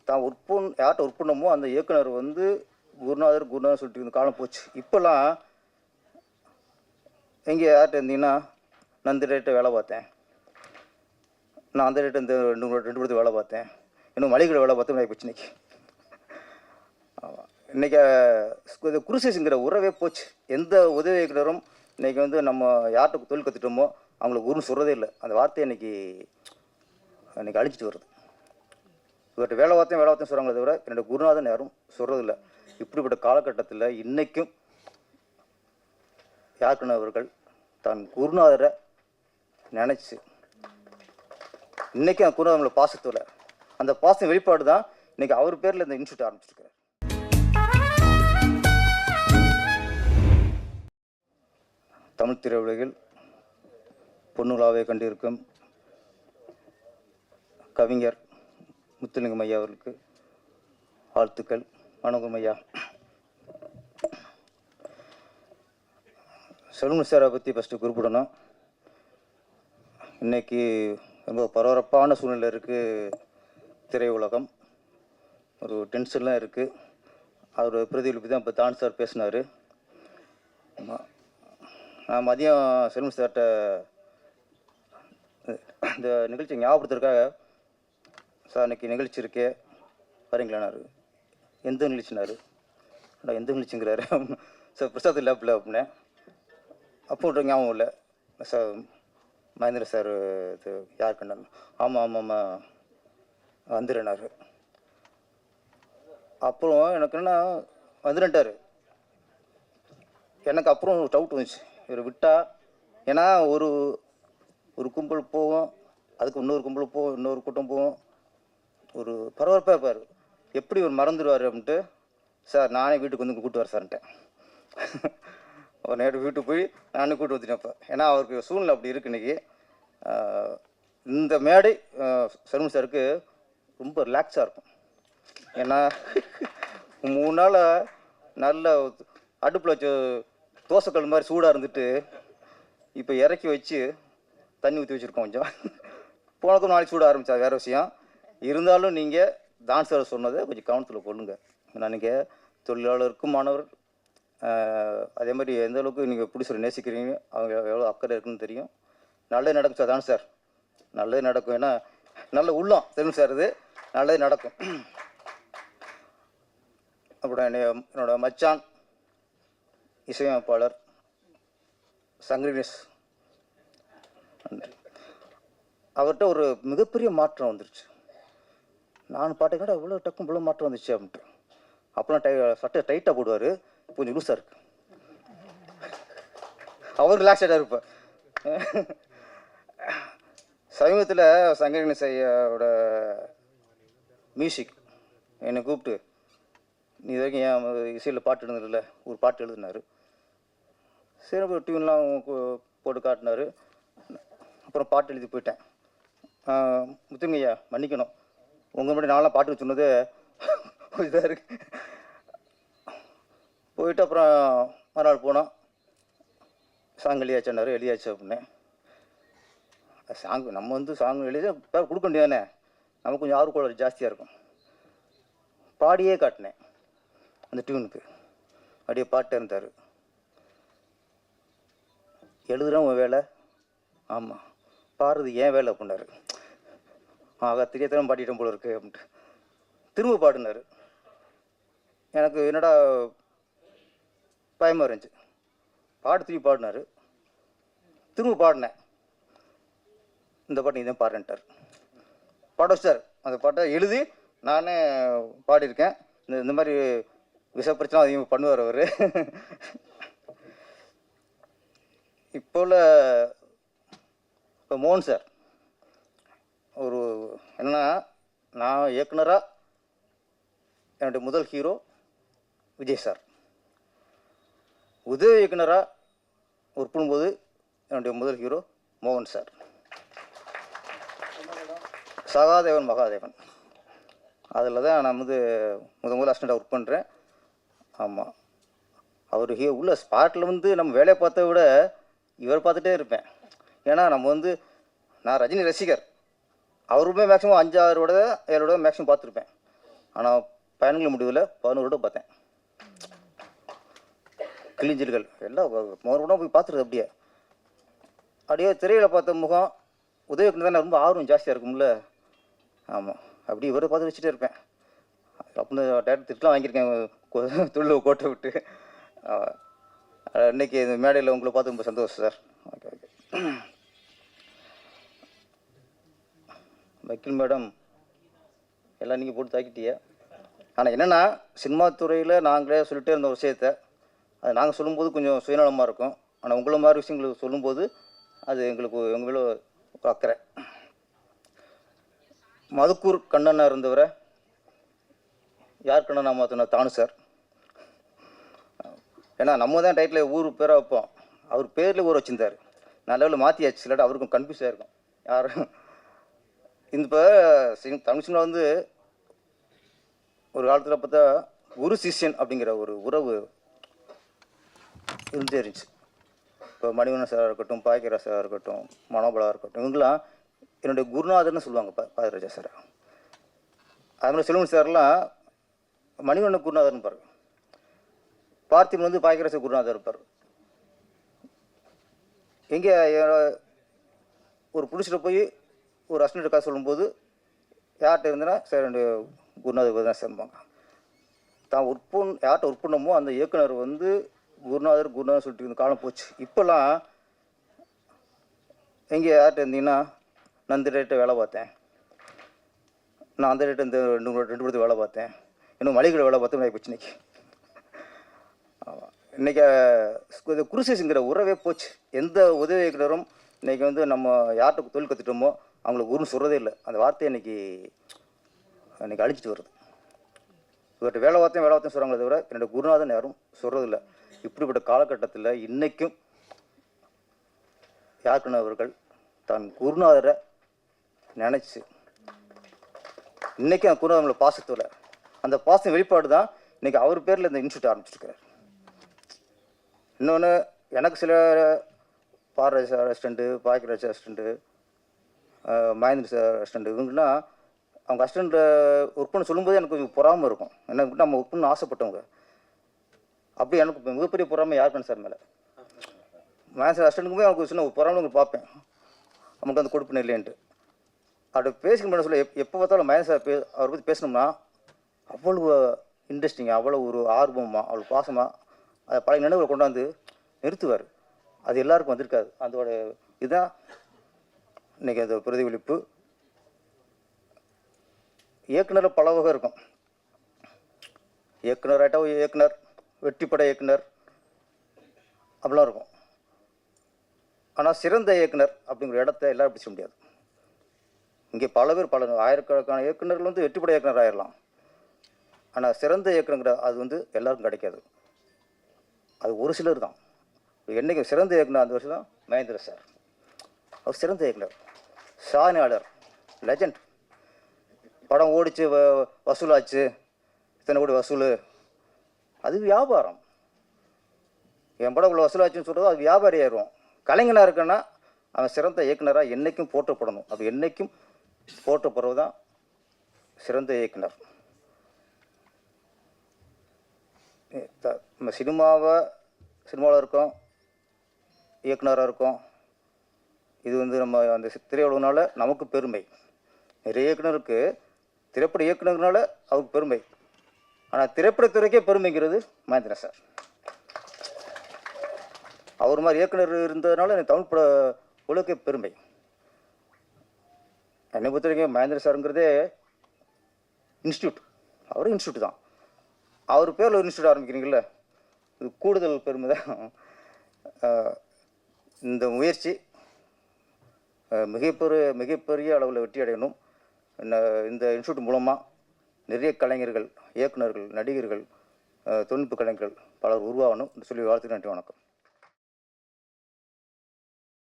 தான் யார்கிட்ட ஒர்க் பண்ணமோ அந்த இயக்குனர் வந்து குருநாதர் சொல்லிட்டு இருந்த காலம் போச்சு. இப்போல்லாம் எங்கே யார்கிட்ட இருந்தீங்கன்னா, நான் இந்த ரேட்டை வேலை பார்த்தேன், நான் அந்த ரேட்டை இந்த ரெண்டு படத்துக்கு வேலை பார்த்தேன், இன்னும் மளிகை வேலை பார்த்தேன் போச்சு இன்னைக்கு. இன்றைக்கி இந்த குருசிங்கிற உறவே போச்சு. எந்த உதவி இயக்குனரும் இன்றைக்கி வந்து நம்ம யார்கிட்ட தொழில் கற்றுட்டோமோ அவங்களுக்கு குருன்னு சொல்கிறதே இல்லை. அந்த வார்த்தையை இன்றைக்கி அழிச்சிட்டு வருது. இவர்கிட்ட வேலை பார்த்தேன் சொல்கிறாங்களே தவிர என்னோட குருநாதன் யாரும் சொல்கிறதில்லை. இப்படிப்பட்ட காலகட்டத்தில் இன்றைக்கும் யாருக்குன்னு அவர்கள் தன் குருநாதரை நினச்சி இன்றைக்கும் அந்த குருநாதனோட பாசத்தில் அந்த பாசத்தின் வெளிப்பாடு தான் இன்றைக்கி அவர் பேரில் இந்த இன்ஸ்டியூட் ஆரம்பிச்சிருக்காரு. தமிழ் திரையுலகில் பொன்னுலாவை கண்டிருக்கும் கவிஞர் முத்துலிங்கம் ஐயா அவர்களுக்கு வாழ்த்துக்கள். வணக்கம் ஐயா. செல்வன் சாரை பற்றி ஃபஸ்ட்டு குறிப்பிடணும். இன்றைக்கி ரொம்ப பரபரப்பான சூழ்நிலை இருக்குது திரையுலகம், ஒரு டென்ஷன்லாம் இருக்குது. அவர் பிரதிபலிப்பு தான் இப்போ தான் சார் பேசினார். நான் மதியம் செல்வன் சார்கிட்ட இந்த நிகழ்ச்சி ஞாபகப்படுத்துறதுக்காக, சார் இன்றைக்கி நிகழ்ச்சி இருக்கே வரீங்களானாரு. எந்த நிகழ்ச்சினாரு? எந்த நிகழ்ச்சிங்கிறாரு சார், பிரசாத் லேப்பில் அப்படின்னேன். அப்போ ஞாபகம் இல்லை சார், மகேந்திர சார் இது யார் கண்ணன், ஆமாம் வந்துடுனாரு. அப்புறம் எனக்கு என்ன வந்துட்டார். எனக்கு அப்புறம் டவுட் வந்துச்சு, இவர் விட்டா, ஏன்னா ஒரு கும்பல் போவோம், அதுக்கு இன்னொரு கும்பல் போவோம், இன்னொரு கூட்டம் போவோம், ஒரு பரபரப்பாக இருப்பார். எப்படி ஒரு மறந்துடுவார் அப்படின்ட்டு, சார் நானே வீட்டுக்கு வந்து கூப்பிட்டு வர சார்ன்ட்டேன். ஒரு நேரம் வீட்டுக்கு போய் நானே கூப்பிட்டு வந்துட்டேன். இப்போ ஏன்னா அவருக்கு சூழ்நிலை அப்படி இருக்கு. இன்றைக்கி இந்த மேடை செல்வன் சாருக்கு ரொம்ப ரிலாக்ஸாக இருக்கும். ஏன்னா 3 நாள் நல்ல அடுப்பில் வச்ச தோசைக்கல் மாதிரி சூடாக இருந்துட்டு இப்போ இறக்கி வச்சு தண்ணி ஊற்றி வச்சுருக்கோம். கொஞ்சம் போனதும் நாளைக்கு சூட ஆரம்பித்தா வேறு விஷயம். இருந்தாலும் நீங்கள் டான்ஸர் சொன்னதை கொஞ்சம் கவனத்தில் கொள்ளுங்க. ஏன்னா நீங்கள் தொழிலாளருக்கும் மாணவர், அதே மாதிரி எந்த அளவுக்கு நீங்கள் பிடிச்ச நேசிக்கிறீங்க, அவங்க எவ்வளோ அக்கறை இருக்குன்னு தெரியும். நல்லது நடக்கும் சார். தான் சார் நல்லது நடக்கும். ஏன்னா நல்ல உள்ளம் தெரியும் சார், இது நல்லது நடக்கும். அப்புறம் என்னோட மச்சான் இசையமைப்பாளர் சங்கரினேஷ், அவர்கிட்ட ஒரு மிகப்பெரிய மாற்றம் வந்துருச்சு. நான் பாட்டுக்கிட்ட இவ்வளோ டக்கும் இவ்வளோ மாற்றம் வந்துச்சு அப்படின்ட்டு. அப்புறம் சட்டை டைட்டாக போடுவார், கொஞ்சம் லூஸாக இருக்கு. அவர் ரிலாக்ஸாக இருப்பார். சமீபத்தில் சங்கரினேஷ் ஐயாவோட மியூசிக் என்னை கூப்பிட்டு, நீ இது வரைக்கும் என் இசையில் பாட்டு எழுதுனதில்ல, ஒரு பாட்டு எழுதினார். சரி, அப்புறம் டியூன்லாம் போட்டு காட்டினார். அப்புறம் பாட்டு எழுதி போயிட்டேன். முத்துங்கய்யா மன்னிக்கணும், உங்கள் முன்னாடி நான்லாம் பாட்டு சொன்னது இதாக இருக்கு. போயிட்டு அப்புறம் மறுநாள் போனோம், சாங் எழுதியாச்சுன்னாரு. எழுதியாச்சு அப்படின்னேன். சாங் நம்ம வந்து சாங் எழுதி கொடுக்க வேண்டியதானே, நமக்கு கொஞ்சம் ஆர்வம் ஜாஸ்தியாக இருக்கும். பாடியே காட்டினேன் அந்த டியூனுக்கு. அப்படியே பாட்டு இருந்தார். எழுதுகிறேன் உன் வேலை, ஆமாம் பாடுறது ஏன் வேலை அப்படின்னாரு. ஆகா தெரியாதனம் பாடிட்டோம் போல இருக்கு அப்படின்ட்டு திரும்ப பாடினார். எனக்கு என்னடா பயமாக இருந்துச்சு. பாட்டு திரும்பி பாடினார். திரும்ப பாடினேன். இந்த பாட்டு நீ தான் பாடுறேன்ட்டார். பாட வச்சார். அந்த பாட்டை எழுதி நானே பாடியிருக்கேன். இந்த மாதிரி விஷ பிரச்சனை அதிகமாக பண்ணுவார் அவர். இப்போ மோகன் சார் ஒரு என்னன்னா, நான் இயக்குனராக என்னுடைய முதல் ஹீரோ விஜய் சார், உதவி இயக்குனராக ஒர்க் பண்ணும்போது என்னுடைய முதல் ஹீரோ மோகன் சார், சகாதேவன் மகாதேவன், அதில் தான் நான் வந்து முதல் அசிஸ்டண்ட்டாக ஒர்க் பண்ணுறேன். ஆமாம், அவர் உள்ள ஸ்பாட்டில் வந்து நம்ம வேலையை பார்த்த விட இவர் பார்த்துட்டே இருப்பேன். ஏன்னா நம்ம வந்து நான் ரஜினி ரசிகர். அவருமே மேக்ஸிமம் 5-6 7 மேக்ஸிமம் பார்த்துருப்பேன். ஆனால் பயணங்கள் முடிவில் 11 வருடம் பார்த்தேன். கிளிஞ்சல்கள் எல்லாம் மறுபடியும் போய் பார்த்துருது. அப்படியே திரையில் பார்த்த முகம் உதயகுன்னு தானே ரொம்ப ஆர்வம் ஜாஸ்தியாக இருக்கும்ல. ஆமாம், அப்படி இவரை பார்த்து வச்சுட்டே இருப்பேன். அப்படின்னு டேரக்டர் திட்டலாம் வாங்கியிருக்கேன் துள்ள கோட்டை விட்டு. இன்னைக்கு இந்த மேடையில் உங்களை பார்த்து ரொம்ப சந்தோஷம் சார். Okay okay. வக்கீல் மேடம் எல்லாம் நீங்கள் போட்டு தாக்கிட்டிய. ஆனால் என்னென்னா சினிமா துறையில் நாங்களே சொல்லிட்டே இருந்த ஒரு விஷயத்தை அது நாங்கள் சொல்லும்போது கொஞ்சம் சுயநலமாக இருக்கும். ஆனால் உங்களை மாதிரி விஷயங்களுக்கு சொல்லும்போது அது எங்களுக்கு எங்கள் மேலே அக்கறை. மதுக்கூர் கண்ணனா இருந்தவரை யார் கண்ணனா மாற்றினா தானு சார். ஏன்னா நம்ம தான் டைட்டில் ஊர் பேராக வைப்போம், அவர் பேரில் ஊர் வச்சுருந்தார். நான் லெவலில் மாற்றியாச்சு, இல்லாட்டி அவருக்கும் கன்ஃபியூஸாக இருக்கும் யார். இப்போ தமிழ் சினிமா வந்து ஒரு காலத்தில் பார்த்தா குரு சிஷ்யன் அப்படிங்கிற ஒரு உறவு இருந்தே இருந்துச்சு. இப்போ மணிவண்ணன் சாராக இருக்கட்டும், பாக்கியராஜ் சாராக இருக்கட்டும், மனோபலாக இருக்கட்டும், இவங்களாம் என்னுடைய குருநாதர்னு சொல்லுவாங்க. பாக்கியராஜா சார் அது மாதிரி செல்வன் சார்லாம் மணிவண்ணன் குருநாதர்னு பாருங்க. பார்த்திபன் வந்து பாக்கியராஜ குருநாதர் இருப்பார். எங்கே ஒரு புடிச்சிட்டு போய் ஒரு அஸ்டண்ட் காசு சொல்லும்போது யார்கிட்ட இருந்தனா சார் ரெண்டு குருநாதர் தான் சேர்ப்பாங்க. தான் யார்கிட்ட ஒர்க் பண்ணமோ அந்த இயக்குனர் வந்து குருநாதர் சொல்லிட்டு இருந்த காலம் போச்சு. இப்போல்லாம் எங்கே யார்கிட்ட இருந்தீங்கன்னா நான் இந்த டேட்டை வேலை பார்த்தேன், நான் அந்த டேட்டை இந்த ரெண்டு படத்துக்கு வேலை பார்த்தேன், இன்னும் மளிகை வேலை பார்த்தேன் போச்சு. இன்றைக்கி குருசேஷுங்கிற உறவே போச்சு. எந்த உதவி இயக்குனரும் இன்றைக்கி வந்து நம்ம யார்கிட்ட தொழில் கற்றுட்டோமோ அவங்களுக்கு குருன்னு சொல்கிறதே இல்லை. அந்த வார்த்தையை இன்றைக்கி அழிச்சிட்டு வருது. இவர்கிட்ட வேலை பார்த்தேன் சொல்கிறாங்களே தவிர என்னோடய குருநாதன் யாரும் சொல்கிறதில்லை. இப்படிப்பட்ட காலகட்டத்தில் இன்றைக்கும் யாருக்குன்னு அவர்கள் தன் குருநாதரை நினச்சி இன்றைக்கும் அந்த குருநாதனோட பாசத்தில் அந்த பாசம் வெளிப்பாடு தான் இன்றைக்கி அவர் பேரில் இந்த இன்ஸ்டியூட் ஆரம்பிச்சிருக்கிறார். இன்னொன்று எனக்கு சில பாரராஜ் assistant, Bhagyaraj assistant, Mahendra sir assistant, இவங்கெல்லாம் அவங்க அசிஸ்டண்ட்டை ஒர்க் பண்ண சொல்லும்போது எனக்கு கொஞ்சம் பொறாமல் இருக்கும். என்ன நம்ம ஒர்க் பண்ண ஆசைப்பட்டவங்க. அப்படி எனக்கு மிகப்பெரிய பொறாமை யாருக்குன்னு சார் மேலே. மகேந்திர அசிஸ்டண்ட்டுக்குமே எனக்கு சின்ன பொறாமல் பார்ப்பேன், நமக்கு அந்த கொடுப்பின இல்லைன்ட்டு. அப்படி பேசிக்க சொல்ல எப்போ பார்த்தாலும் மகேந்திர சார் அவரை பற்றி பேசணும்னா அவ்வளோ இன்ட்ரெஸ்டிங்காக, அவ்வளோ ஒரு ஆர்வமாக, அவ்வளோ பாசமாக அதை பழைய நினைவுகளை கொண்டாந்து நிறுத்துவார். அது எல்லாருக்கும் வந்திருக்காது. அதோட இதுதான் இன்றைக்கி அந்த பிரதிபலிப்பு. இயக்குனரில் பல வகை இருக்கும். இயக்குனர் இயக்குனர், வெற்றிப்பட இயக்குனர் அப்படிலாம் இருக்கும். ஆனால் சிறந்த இயக்குனர் அப்படிங்கிற இடத்த எல்லாரும் பிடிச்ச முடியாது. இங்கே பல ஆயிரக்கணக்கான இயக்குனர்கள் வந்து வெற்றிப்பட இயக்குனர் ஆயிடலாம். ஆனால் சிறந்த இயக்குனங்கிற அது வந்து எல்லாருக்கும் கிடைக்காது. அது ஒரு சிலர் தான். என்றைக்கு சிறந்த இயக்குனர் அந்த வருஷம் தான் மகேந்திர சார். அவர் சிறந்த இயக்குனர், சாதனையாளர், லெஜண்ட். படம் ஓடிச்சு, வசூலாச்சு, இத்தனை கோடி வசூல், அது வியாபாரம். என் படம் இவ்வளோ வசூலாச்சுன்னு சொல்கிறது அது வியாபாரி ஆயிடுவோம். கலைஞனாக இருக்குன்னா அவன் சிறந்த இயக்குனராக என்றைக்கும் போற்றப்படணும். அது என்றைக்கும் போற்றப்படுறது தான் சிறந்த இயக்குனர். நம்ம சினிமாவில் இருக்கோம், இயக்குனராக இருக்கோம். இது வந்து நம்ம அந்த திரையுலகனால நமக்கு பெருமை. நிறைய இயக்குனருக்கு திரைப்பட இயக்குனர்னால அவருக்கு பெருமை. ஆனால் திரைப்படத்துறைக்கே பெருமைங்கிறது மகேந்திர சார். அவர் மாதிரி இயக்குனர் இருந்ததுனால எனக்கு தமிழ் பட உலகே பெருமை. என்னை பொறுத்த வரைக்கும் மகேந்திர சாருங்கிறதே இன்ஸ்டியூட். அவரும் இன்ஸ்டியூட் தான். அவர் பேரில் ஒரு இன்ஸ்டியூட் ஆரம்பிக்கிறீங்கள, இது கூடுதல் பெருமை தான். இந்த முயற்சி மிகப்பெரிய அளவில் வெற்றி அடையணும். இந்த இன்ஸ்டியூட் மூலமாக நிறைய கலைஞர்கள், இயக்குனர்கள், நடிகர்கள், தொழில்நுட்ப கலைஞர்கள் பலர் உருவாகணும் சொல்லி வாழ்த்து. நன்றி, வணக்கம்.